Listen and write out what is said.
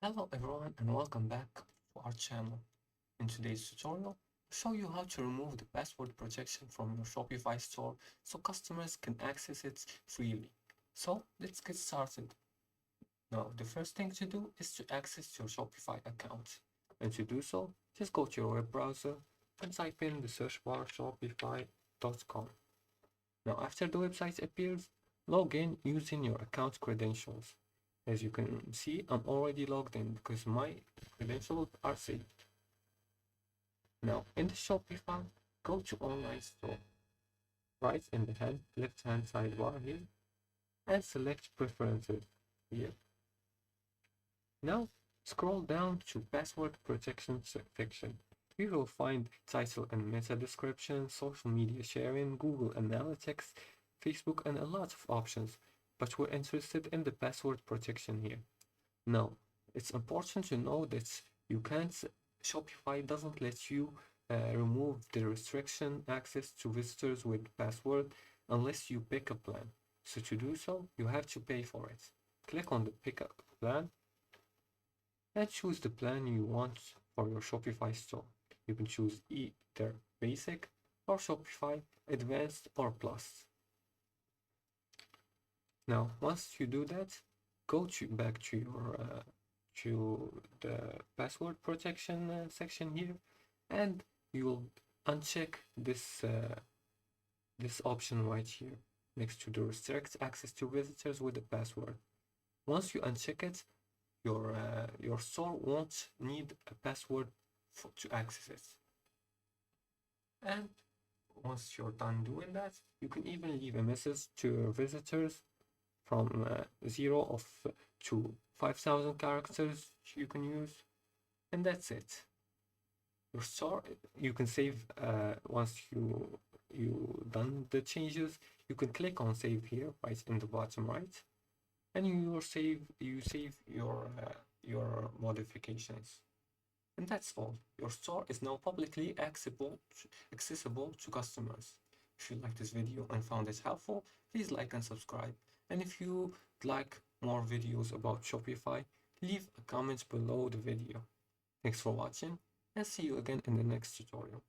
Hello everyone and welcome back to our channel. In today's tutorial, I'll show you how to remove the password protection from your Shopify store so customers can access it freely. So let's get started. Now the first thing to do is to access your Shopify account. And to do so, just go to your web browser and type in the search bar shopify.com. Now after the website appears, log in using your account credentials. As you can see, I'm already logged in because my credentials are saved. Now in the Shopify, go to online store, right in the left hand sidebar here, and select preferences here. Now scroll down to password protection section. You will find title and meta description, social media sharing, Google Analytics, Facebook, and a lot of options, but we're interested in the password protection here. Now, it's important to know that Shopify doesn't let you remove the restriction access to visitors with password unless you pick a plan. So to do so, you have to pay for it. Click on the pick up plan and choose the plan you want for your Shopify store. You can choose either basic or Shopify Advanced or Plus. Now, once you do that, go back to the password protection section here, and you'll uncheck this option right here next to the restrict access to visitors with the password. Once you uncheck it, your store won't need a password to access it. And once you're done doing that, you can even leave a message to your visitors from 0 to 5,000 characters you can use, and that's it. Your store, you can save once you done the changes. You can click on save here, right in the bottom right, and you save your modifications. And that's all. Your store is now publicly accessible to customers. If you liked this video and found it helpful, please like and subscribe. And if you'd like more videos about Shopify, leave a comment below the video. Thanks for watching and see you again in the next tutorial.